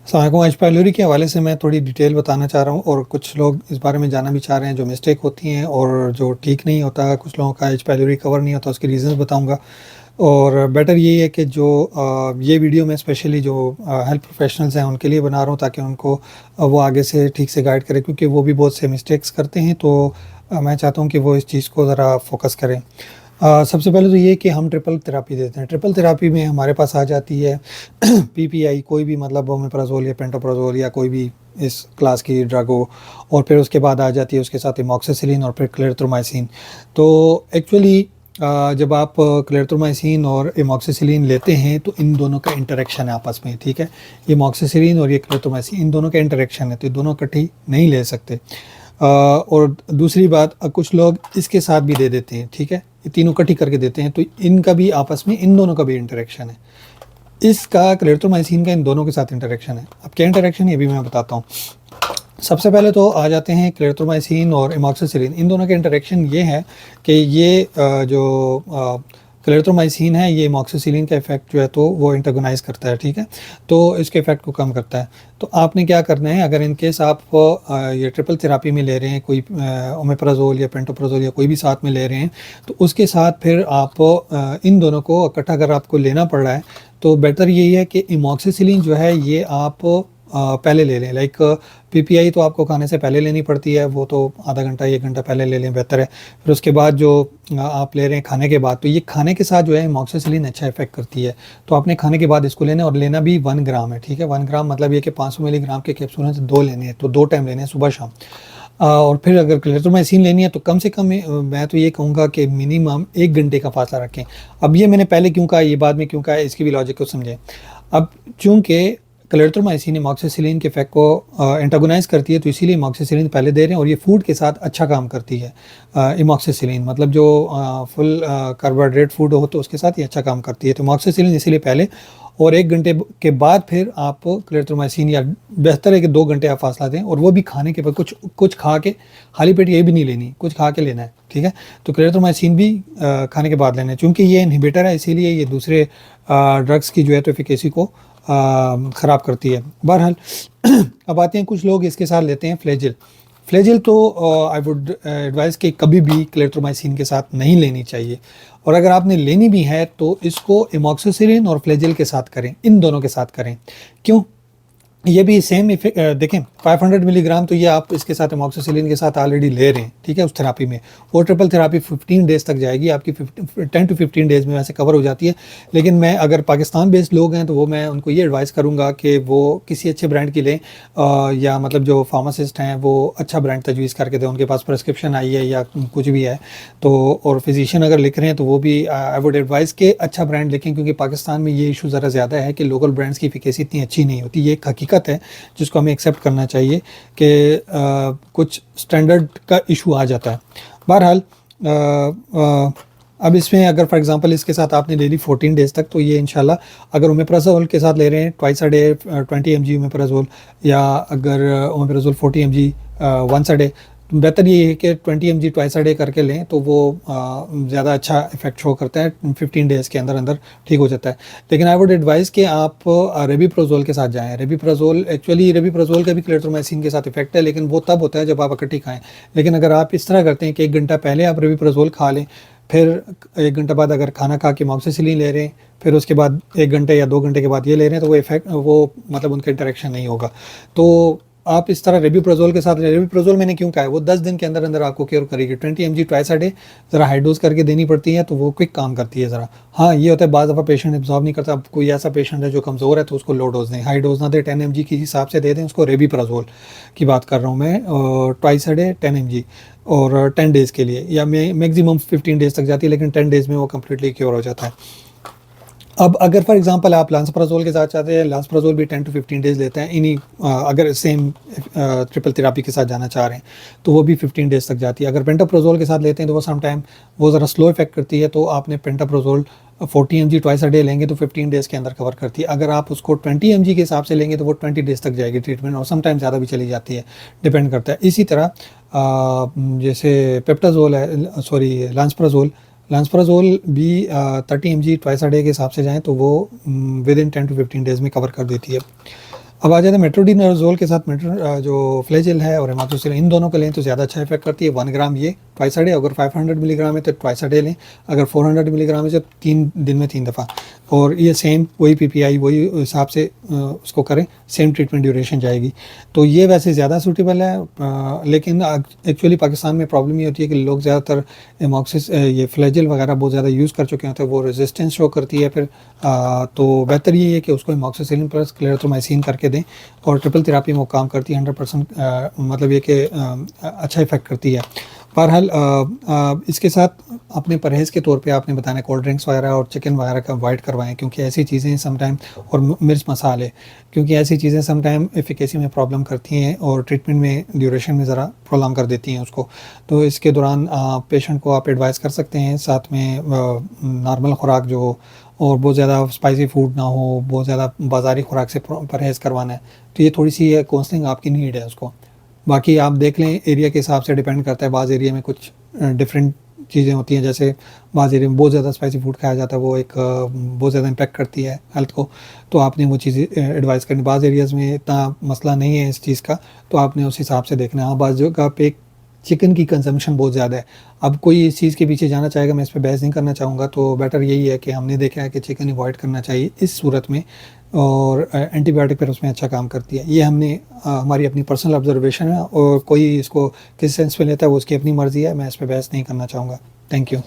अस्सलाम H pylori के हवाले से मैं थोड़ी डिटेल बताना चाह रहा हूँ और कुछ लोग इस बारे में जानना भी चाह रहे हैं जो मिस्टेक होती हैं और जो ठीक नहीं होता, कुछ लोगों का एच पाइलोरी कवर नहीं होता, उसके रीज़न्स बताऊँगा। और बेटर यही है कि जो ये वीडियो मैं स्पेशली जो हेल्थ प्रोफेशनल्स हैं उनके लिए बना रहा हूँ ताकि उनको वो आगे से ठीक से गाइड करें, क्योंकि वो भी बहुत से मिस्टेक्स करते हैं। तो मैं चाहता हूँ कि वो इस चीज़ को ज़रा फोकस करें। सबसे पहले तो ये कि हम ट्रिपल थेरापी देते हैं। ट्रिपल थेरापी में हमारे पास आ जाती है पीपीआई, कोई भी मतलब ओमेप्राज़ोल या पेंटोप्राज़ोल या कोई भी इस क्लास की ड्रग हो, और फिर उसके बाद आ जाती है उसके साथ एमॉक्सिसिलिन और फिर क्लेरथ्रोमाइसिन। तो एक्चुअली जब आप क्लेरथ्रोमाइसिन और एमॉक्सिसिलिन लेते हैं तो इन दोनों का इंटरेक्शन है आपस में, ठीक है। एमॉक्सिसिलिन और ये क्लेरथ्रोमाइसिन इन दोनों का इंटरेक्शन है, तो ये दोनों इकट्ठी नहीं ले सकते। और दूसरी बात, कुछ लोग इसके साथ भी दे देते हैं, ठीक है, ये तीनों इकट्ठी करके देते हैं, तो इनका भी आपस में इन दोनों का भी इंटरेक्शन है। इसका क्लेरथ्रोमाइसिन का इन दोनों के साथ इंटरेक्शन है। अब क्या इंटरेक्शन है ये भी मैं बताता हूँ। सबसे पहले तो आ जाते हैं क्लेरथ्रोमाइसिन और एमॉक्सिसिलिन। इन दोनों के इंटरेक्शन ये है कि ये जो क्लेरथ्रोमाइसिन है ये एमॉक्सिसिलिन का इफेक्ट जो है तो वो एंटागोनाइज करता है, ठीक है, तो इसके इफेक्ट को कम करता है। तो आपने क्या करना है, अगर इन केस आप ये ट्रिपल थेरापी में ले रहे हैं, कोई ओमेप्राज़ोल या पेंटोप्राज़ोल या कोई भी साथ में ले रहे हैं, तो उसके साथ फिर आप इन दोनों को इकट्ठा अगर आपको लेना पड़ रहा है तो बेटर यही है कि एमॉक्सिसिलिन जो है ये आप पहले ले लें। लाइक पीपीआई तो आपको खाने से पहले लेनी पड़ती है, वो तो आधा घंटा 1 घंटा पहले ले लें बेहतर है। फिर उसके बाद जो आप ले रहे हैं खाने के बाद, तो ये खाने के साथ जो है एमॉक्सिसिलिन अच्छा इफेक्ट करती है, तो आपने खाने के बाद इसको लेना, और लेना भी 1 ग्राम है, ठीक है। 1 ग्राम मतलब ये कि 500 मिलीग्राम के कैप्सूल हैं तो 2 लेने हैं, तो 2 टाइम लेने हैं, सुबह शाम। और फिर अगर क्लेरथ्रोमाइसिन लेनी है तो कम से कम मैं तो ये कहूँगा कि मिनिमम 1 घंटे का फासला रखें। अब ये मैंने पहले क्यों कहा, ये बाद में क्यों कहा, इसकी भी लॉजिक को समझें। अब चूँकि क्लेरथ्रोमाइसिन एमॉक्सिसिलिन के इफेक्ट को एंटागोनाइज करती है, तो इसीलिए एमॉक्सिसिलिन पहले दे रहे हैं, और ये फूड के साथ अच्छा काम करती है। एमॉक्सिसिलिन मतलब जो फुल कार्बोहाइड्रेट फूड हो तो उसके साथ ही अच्छा काम करती है, तो एमॉक्सिसिलिन इसीलिए पहले, और 1 घंटे के बाद फिर आप क्लेरथ्रोमाइसिन, या बेहतर है कि 2 घंटे आप फासला दें, और वो भी खाने के बाद कुछ खा के, खाली पेट ये भी नहीं लेनी, कुछ खा के लेना है, ठीक है। तो क्लेरथ्रोमाइसिन भी खाने के बाद लेना है, चूँकि ये इनहिबिटर है इसीलिए ये दूसरे ड्रग्स की जो है तो एफिकेसी को ख़राब करती है। बहरहाल अब आते हैं, कुछ लोग इसके साथ लेते हैं फ्लेजिल। फ्लेजिल तो आई वुड एडवाइस कि कभी भी क्लेरथ्रोमाइसिन के साथ नहीं लेनी चाहिए, और अगर आपने लेनी भी है तो इसको एमॉक्सिसिलिन और फ्लेजिल के साथ करें, इन दोनों के साथ करें। क्यों, ये भी सेम इफेक्ट देखें, 500 मिलीग्राम तो ये आप इसके साथ एमॉक्सिसिलिन के साथ ऑलरेडी ले रहे हैं, ठीक है, उस थेरापी में। वो ट्रिपल थेरापी 15 डेज़ तक जाएगी आपकी, 10 to 15 डेज़ में वैसे कवर हो जाती है। लेकिन मैं, अगर पाकिस्तान बेस्ड लोग हैं तो वो मैं उनको ये एडवाइस करूँगा कि वो किसी अच्छे ब्रांड की लें, या मतलब जो फार्मासिस्ट हैं वो अच्छा ब्रांड तजवीज़ करके दें, उनके पास प्रेस्क्रिप्शन आई है या कुछ भी है तो, और फिजिशियन अगर लिख रहे हैं तो वो भी आई वुड एडवाइस के अच्छा ब्रांड लिखें, क्योंकि पाकिस्तान में ये इशू ज़रा ज़्यादा है कि लोकल ब्रांड्स की एफिकेसी इतनी अच्छी नहीं होती। ये एक हकीकत है जिसको हमें एक्सेप्ट करना चाहिए कि कुछ स्टैंडर्ड का इशू आ जाता है। बहरहाल अब इसमें अगर फॉर एग्जांपल इसके साथ आपने ले ली 14 डेज़ तक, तो ये इंशाल्लाह, अगर ओमेप्राज़ोल के साथ ले रहे हैं twice a day 20 mg omeprazole, या अगर omeprazole 40 mg once a day, बेहतर ये है कि 20 mg ट्वाइस अ डे करके लें, तो वो ज़्यादा अच्छा इफेक्ट शो करता है, 15 डेज़ के अंदर अंदर ठीक हो जाता है। लेकिन आई वुड एडवाइस कि आप रेबीप्राज़ोल के साथ जाएं। रेबीप्राज़ोल, एक्चुअली रेबीप्राज़ोल का भी क्लेरथ्रोमाइसिन के साथ इफेक्ट है, लेकिन वो तब होता है जब आप इकट्ठी खाएं। लेकिन अगर आप इस तरह करते हैं कि 1 घंटा पहले आप रेबीप्राज़ोल खा लें, फिर 1 घंटा बाद अगर खाना खा के एमॉक्सिसिलिन ले रहे हैं, फिर उसके बाद 1 घंटे या 2 घंटे के बाद ये ले रहे हैं, तो वो इफेक्ट, वो मतलब उनका इंटरेक्शन नहीं होगा। तो आप इस तरह रेबीप्राज़ोल के साथ, रेबीप्राज़ोल मैंने क्यों कहा है, वो 10 दिन के अंदर अंदर आपको क्योर करेगी। 20 mg ट्वाइस अ डे ज़रा हाई डोज करके देनी पड़ती है, तो वो क्विक काम करती है ज़रा। हाँ, ये होता है बाज़ दफ़ा पेशेंट एब्जॉर्ब नहीं करता, कोई ऐसा पेशेंट है जो कमज़ोर है तो उसको लो डोज दें, हाई डोज ना दें, 10 mg के हिसाब से दे दें उसको। रेबीप्राज़ोल की बात कर रहा हूँ मैं, ट्वाइस अ डे 10 mg, और 10 डेज़ के लिए, या मैक्सिमम 15 डेज़ तक जाती है, लेकिन 10 डेज़ में वो कम्प्लीटली क्योर हो जाता है। अब अगर फॉर एग्जांपल आप लांसप्राज़ोल के साथ चाहते हैं, लांसप्राज़ोल भी 10 to 15 डेज़ लेते हैं इन्हीं, अगर सेम ट्रिपल थेरापी के साथ जाना चाह रहे हैं तो वो भी 15 डेज़ तक जाती है। अगर पेंटाप्राज़ोल के साथ लेते हैं तो वो सम टाइम वो ज़रा स्लो इफेक्ट करती है, तो आपने पेंटाप्राज़ोल 40 mg ट्वाइस अ डे लेंगे तो 15 डेज़ के अंदर कवर करती है। अगर आप उसको 20 mg के हिसाब से लेंगे तो वो 20 डेज़ तक जाएगी ट्रीटमेंट, और समटाइम ज़्यादा भी चली जाती है, डिपेंड करता है। इसी तरह जैसे पेप्टाज़ोल है, सॉरी लांसप्राज़ोल भी 30 mg ट्वाइस अ डे के हिसाब से जाएँ तो वो विद इन 10 to 15 डेज़ में कवर कर देती है। अब आ जाते हैं मेट्रोडीनोजोल के साथ जो फ्लैजिल है और एमोक्सिसिलिन, इन दोनों को लें तो ज़्यादा अच्छा इफेक्ट करती है। 1 ग्राम ये ट्वाइस अ डे, अगर 500 मिलीग्राम है तो ट्वाइस अ डे लें, अगर 400 मिलीग्राम है तो 3 दिन में 3 दफ़ा। और ये सेम वही पीपीआई वही हिसाब से उसको करें, सेम ट्रीटमेंट ड्यूरेशन जाएगी। तो ये वैसे ज़्यादा सूटेबल है, लेकिन एक्चुअली पाकिस्तान में प्रॉब्लम ये होती है कि लोग ज़्यादातर एमोक्सिस ये फ्लैजिल वगैरह बहुत ज़्यादा यूज़ कर चुके होते हैं, वो रेजिस्टेंस शो करती है फिर। तो बेहतर ये है कि उसको एमोक्सिसिलिन प्लस क्लेरिथ्रोमाइसिन करके दें, और ट्रिपल थेरापी में वो काम करती है 100%, मतलब ये कि अच्छा इफेक्ट करती है। बहरहाल इसके साथ अपने परहेज़ के तौर पे आपने बताना कोल्ड ड्रिंक्स वगैरह और चिकन वगैरह का अवॉइड करवाएं, क्योंकि ऐसी चीज़ें समटाइम, और मिर्च मसाले, क्योंकि ऐसी चीज़ें समटाइम एफिकेसी में प्रॉब्लम करती हैं और ट्रीटमेंट में ड्यूरेशन में ज़रा प्रॉब्लम कर देती हैं उसको। तो इसके दौरान पेशेंट को आप एडवाइस कर सकते हैं, साथ में नॉर्मल खुराक जो, और बहुत ज़्यादा स्पाइसी फूड ना हो, बहुत ज़्यादा बाज़ारी खुराक से परहेज़ करवाना है। तो ये थोड़ी सी काउंसलिंग आपकी नीड है उसको। बाकी आप देख लें, एरिया के हिसाब से डिपेंड करता है। बाज़ एरिया में कुछ डिफरेंट चीज़ें होती हैं, जैसे बाज़ एरिया में बहुत ज़्यादा स्पाइसी फूड खाया जाता है, वो एक बहुत ज़्यादा इम्पेक्ट करती है हेल्थ को, तो आपने वो चीज़ें एडवाइस करनी। बाज़ एरियाज़ में इतना मसला नहीं है इस चीज़ का, तो आपने उस हिसाब से देखना है। हाँ, बाज़ जगह पे चिकन की कंजम्पशन बहुत ज़्यादा है। अब कोई इस चीज़ के पीछे जाना चाहेगा, मैं इस पे बहस नहीं करना चाहूँगा, तो बेटर यही है कि हमने देखा है कि चिकन अवॉइड करना चाहिए इस सूरत में, और एंटीबायोटिक पर उसमें अच्छा काम करती है। ये हमने हमारी अपनी पर्सनल ऑब्जर्वेशन है, और कोई इसको किस सेंस में लेता है वो उसकी अपनी मर्ज़ी है, मैं इस पे बहस नहीं करना चाहूँगा। Thank you.